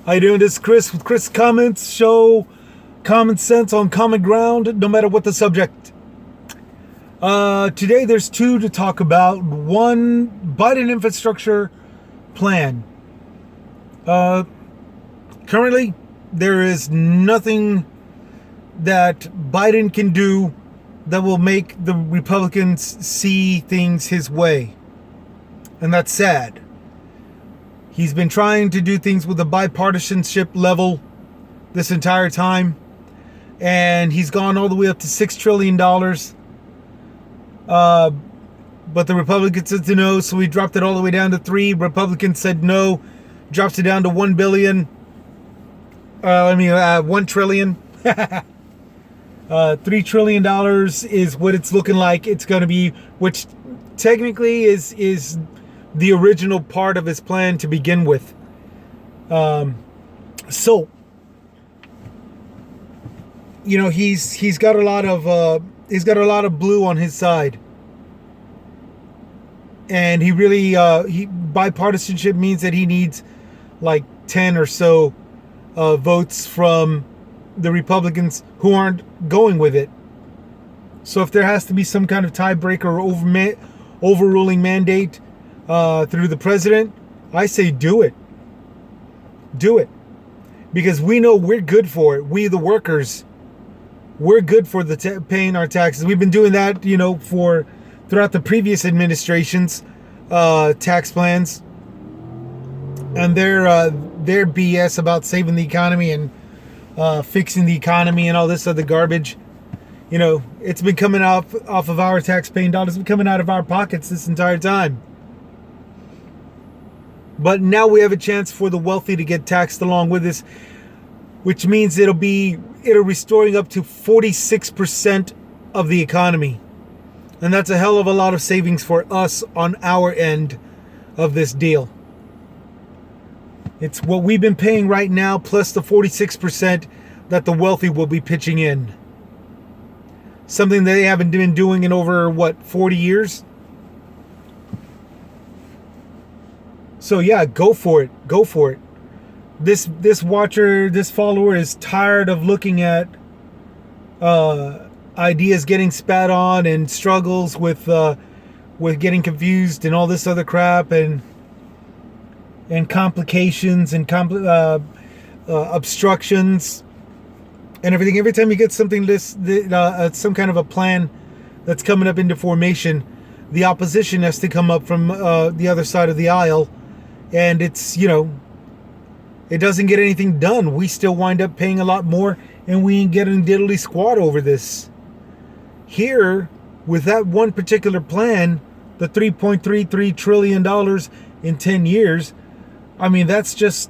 How you doing? This is Chris with Chris Comments. Show common sense on common ground, no matter what the subject. Today there's two to talk about. One, Biden infrastructure plan. Currently, there is nothing that Biden can do that will make the Republicans see things his way. And that's sad. He's been trying to do things with a bipartisanship level this entire time. And he's gone all the way up to $6 trillion. But the Republicans said no, so he dropped it all the way down to 3. Republicans said no, drops it down to 1 billion. 1 trillion. $3 trillion is what it's looking like it's going to be, which technically is the original part of his plan to begin with. So, you know, he's got a lot of blue on his side, and he really bipartisanship means that he needs like 10 or so votes from the Republicans who aren't going with it. So if there has to be some kind of tiebreaker or overruling mandate through the president, I say do it. Do it. Because we know we're good for it. We, the workers, we're good for the paying our taxes. We've been doing that, you know, throughout the previous administration's tax plans. And their BS about saving the economy and fixing the economy and all this other garbage. You know, it's been coming off of our tax-paying dollars. It's been coming out of our pockets this entire time. But now we have a chance for the wealthy to get taxed along with this, which means it'll restoring up to 46% of the economy. And that's a hell of a lot of savings for us on our end of this deal. It's what we've been paying right now plus the 46% that the wealthy will be pitching in. Something they haven't been doing in over, 40 years? So yeah, go for it. Go for it. This watcher, this follower is tired of looking at ideas getting spat on and struggles with getting confused and all this other crap and complications and obstructions and everything. Every time you get something some kind of a plan that's coming up into formation, the opposition has to come up from the other side of the aisle, and it's, you know, it doesn't get anything done. We still wind up paying a lot more, and we ain't getting diddly squat over this. Here, with that one particular plan, the $3.33 trillion in 10 years, I mean, that's just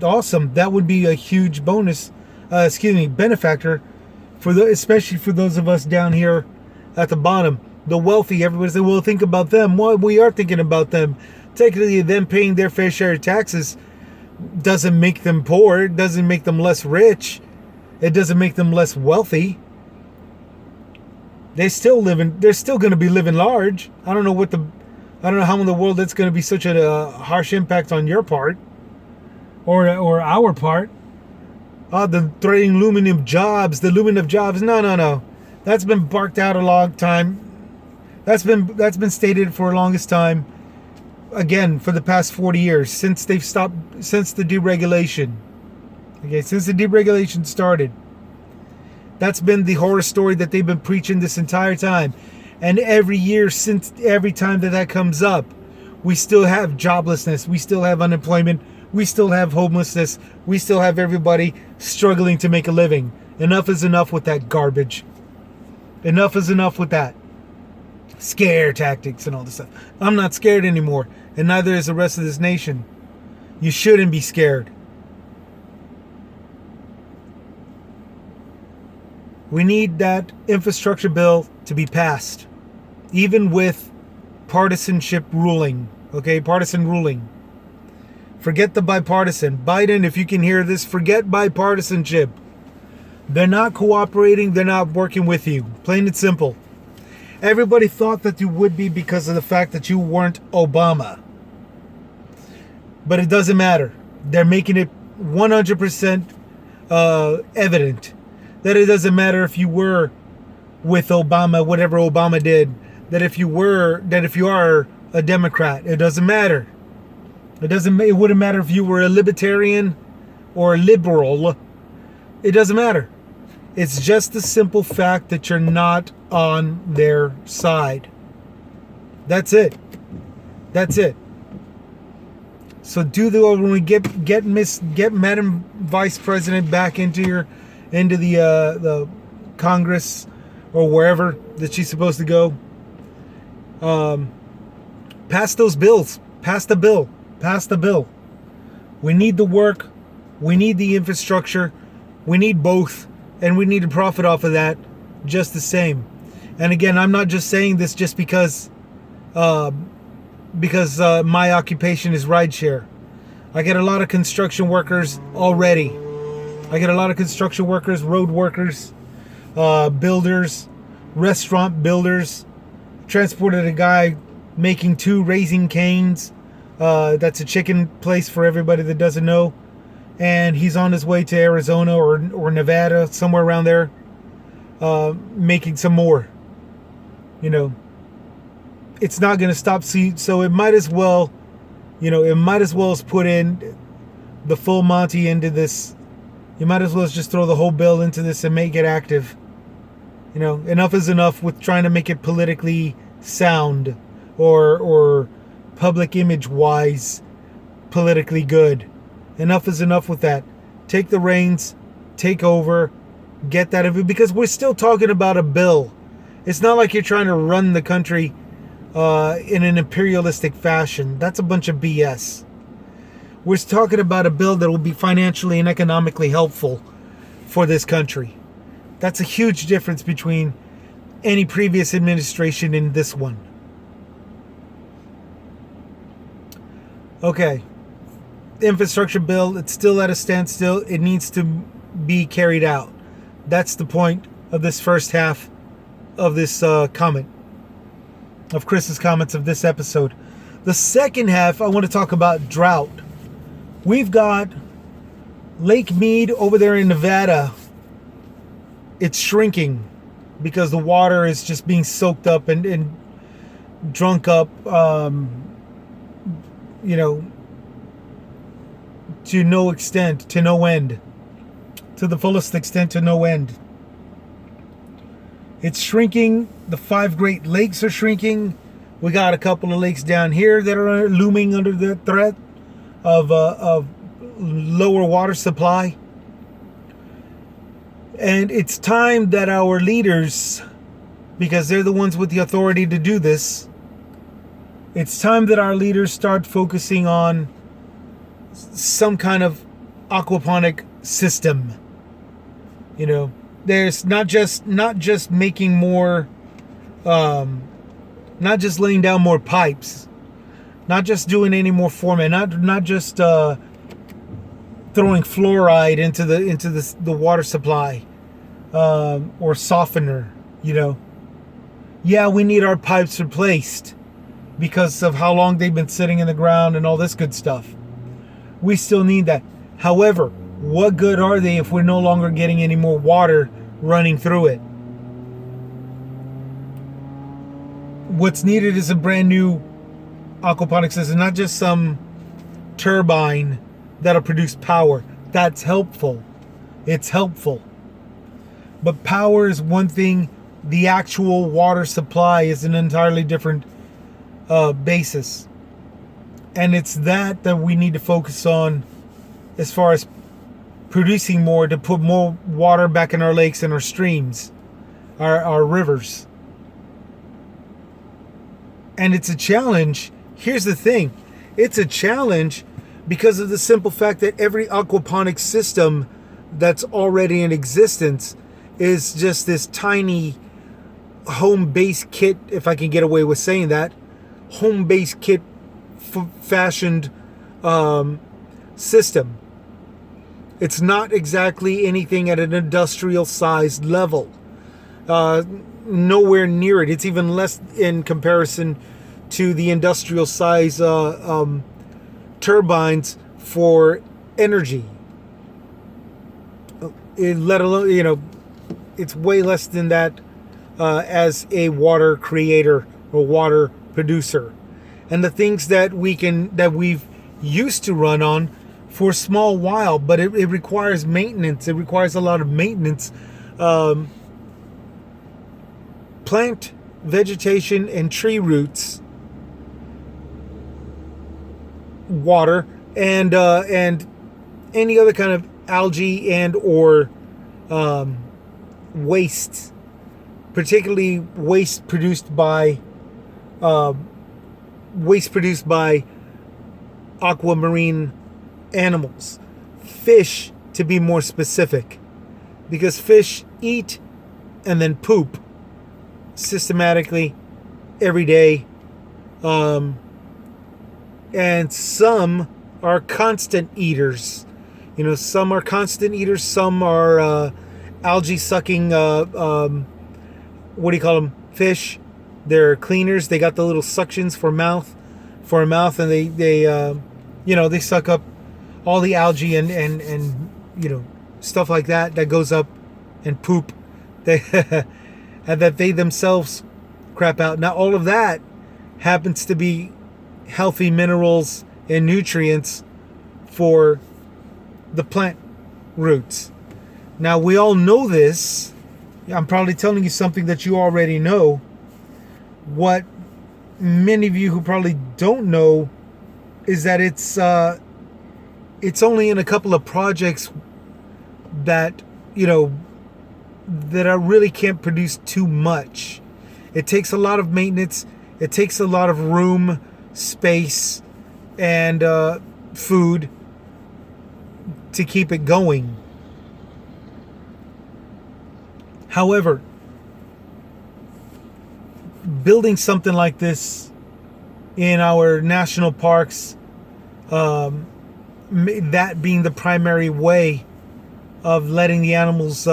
awesome. That would be a huge bonus, benefactor especially for those of us down here at the bottom, the wealthy. Everybody say, well, think about them. Well, we are thinking about them. Technically, them paying their fair share of taxes doesn't make them poor. It doesn't make them less rich. It doesn't make them less wealthy. They're still going to be living large. I don't know how in the world that's going to be such a harsh impact on your part or our part. The threatening aluminum jobs, No. That's been barked out a long time. That's been stated for the longest time. Again, for the past 40 years, since the deregulation. Okay, since the deregulation started. That's been the horror story that they've been preaching this entire time. And every year, since every time that comes up, we still have joblessness. We still have unemployment. We still have homelessness. We still have everybody struggling to make a living. Enough is enough with that garbage. Enough is enough with that. Scare tactics and all this stuff. I'm not scared anymore. And neither is the rest of this nation. You shouldn't be scared. We need that infrastructure bill to be passed. Even with partisanship ruling. Okay, partisan ruling. Forget the bipartisan. Biden, if you can hear this, forget bipartisanship. They're not cooperating. They're not working with you. Plain and simple. Everybody thought that you would be because of the fact that you weren't Obama. But it doesn't matter. They're making it 100% evident that it doesn't matter if you were with Obama, whatever Obama did, that if you are a Democrat, it doesn't matter. It wouldn't matter if you were a libertarian or a liberal. It doesn't matter. It's just the simple fact that you're not on their side. That's it. That's it. So when we get Madam Vice President back into the Congress or wherever that she's supposed to go, pass those bills. Pass the bill. Pass the bill. We need the work. We need the infrastructure. We need both, and we need to profit off of that just the same. And again, I'm not just saying this just because my occupation is rideshare. I get a lot of construction workers already. I get a lot of construction workers, road workers, builders, restaurant builders. Transported a guy making 2 Raising Canes. That's a chicken place for everybody that doesn't know. And he's on his way to Arizona or Nevada, somewhere around there, making some more. You know, it's not going to stop. So it might as well, put in the full Monty into this. You might as well just throw the whole bill into this and make it active. You know, enough is enough with trying to make it politically sound or public image wise politically good. Enough is enough with that. Take the reins, take over, get that of it, because we're still talking about a bill. It's not like you're trying to run the country in an imperialistic fashion. That's a bunch of BS. We're talking about a bill that will be financially and economically helpful for this country. That's a huge difference between any previous administration and this one. Okay. Infrastructure bill, it's still at a standstill. It needs to be carried out. That's the point of this first half of this comment, of Chris's comments of this episode. The second half, I want to talk about drought. We've got Lake Mead over there in Nevada. It's shrinking because the water is just being soaked up and drunk up, to no extent, to no end. To the fullest extent, to no end. It's shrinking. The 5 Great Lakes are shrinking. We got a couple of lakes down here that are looming under the threat of lower water supply. And it's time that our leaders, because they're the ones with the authority to do this, it's time that our leaders start focusing on some kind of aquaponic system. You know, there's not just making more, not just laying down more pipes, not just doing any more forming, not just throwing fluoride into the water supply, or softener. You know, yeah, we need our pipes replaced because of how long they've been sitting in the ground and all this good stuff. We still need that. However, what good are they if we're no longer getting any more water running through it? What's needed is a brand new aquaponics system, not just some turbine that'll produce power. That's helpful. It's helpful. But power is one thing. The actual water supply is an entirely different basis. And it's that we need to focus on as far as producing more, to put more water back in our lakes and our streams, our rivers. And it's a challenge. Here's the thing. It's a challenge because of the simple fact that every aquaponic system that's already in existence is just this tiny home base kit, if I can get away with saying that, home base kit fashioned system. It's not exactly anything at an industrial sized level. Nowhere near it. It's even less in comparison to the industrial size turbines for energy, let alone, it's way less than that as a water creator or water producer. And the things that we've used to run on for a small while, but it requires maintenance. It requires a lot of maintenance. Plant vegetation and tree roots, water, and any other kind of algae and or waste, particularly waste produced by aquamarine animals, fish to be more specific, because fish eat and then poop systematically every day, and some are constant eaters. Some are constant eaters, some are algae sucking, what do you call them, fish. They're cleaners. They got the little suctions for a mouth, and they suck up all the algae and stuff like that goes up and poop, and that they themselves crap out. Now all of that happens to be healthy minerals and nutrients for the plant roots. Now we all know this. I'm probably telling you something that you already know. What many of you who probably don't know is that it's only in a couple of projects that that I really can't produce too much. It takes a lot of maintenance. It takes a lot of room, space, and food to keep it going. However, building something like this in our national parks, that being the primary way of letting the animals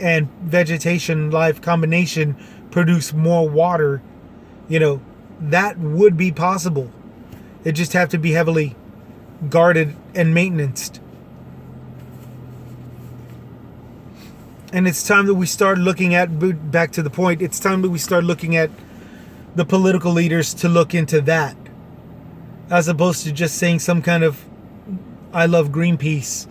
and vegetation life combination produce more water, that would be possible. It just have to be heavily guarded and maintained. And it's time that we start looking at, back to the point, it's time that we start looking at the political leaders to look into that, as opposed to just saying some kind of I love Greenpeace,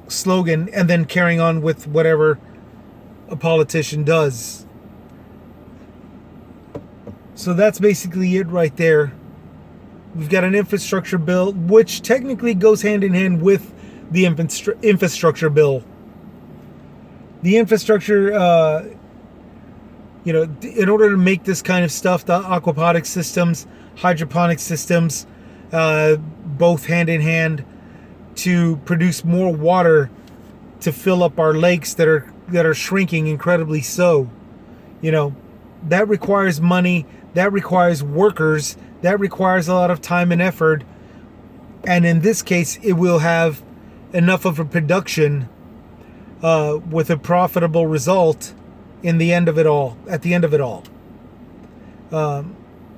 slogan, and then carrying on with whatever a politician does. So that's basically it right there. We've got an infrastructure bill, which technically goes hand in hand with the infrastructure bill. The infrastructure, in order to make this kind of stuff, the aquaponic systems, hydroponic systems, both hand in hand, to produce more water to fill up our lakes that are shrinking incredibly so. That requires money, that requires workers, that requires a lot of time and effort. And in this case, it will have enough of a production with a profitable result at the end of it all.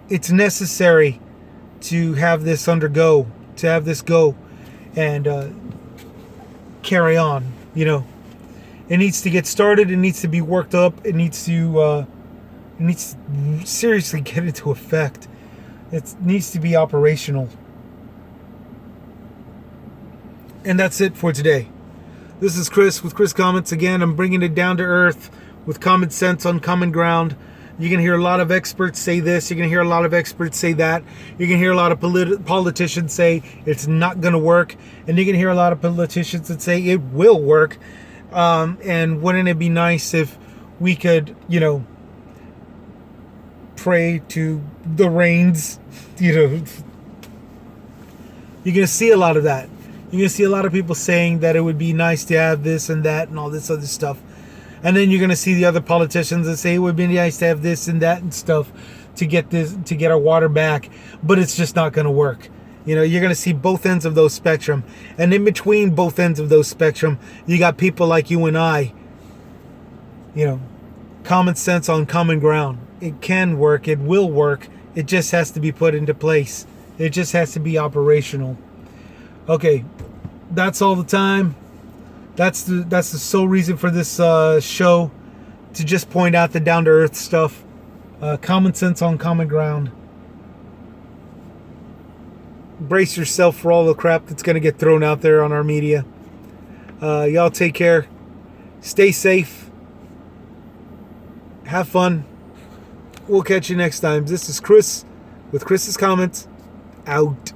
It's necessary to have this go and carry on. It needs to get started. It needs to be worked up. It needs to seriously get into effect. It needs to be operational. And that's it for today. This is Chris with Chris Comments. Again, I'm bringing it down to earth with common sense on common ground. You're going to hear a lot of experts say this. You're going to hear a lot of experts say that. You're going to hear a lot of politicians say it's not going to work. And you're going to hear a lot of politicians that say it will work. And wouldn't it be nice if we could, pray to the rains? You're going to see a lot of that. You're going to see a lot of people saying that it would be nice to have this and that and all this other stuff. And then you're going to see the other politicians that say it would be nice to have this and that and stuff to get our water back. But it's just not going to work. You're going to see both ends of those spectrum. And in between both ends of those spectrum, you got people like you and I. Common sense on common ground. It can work. It will work. It just has to be put into place. It just has to be operational. Okay. That's all the time. That's the sole reason for this show, to just point out the down to earth stuff, common sense on common ground. Brace yourself for all the crap that's going to get thrown out there on our media. Y'all take care. Stay safe. Have fun. We'll catch you next time. This is Chris with Chris's Comments. Out.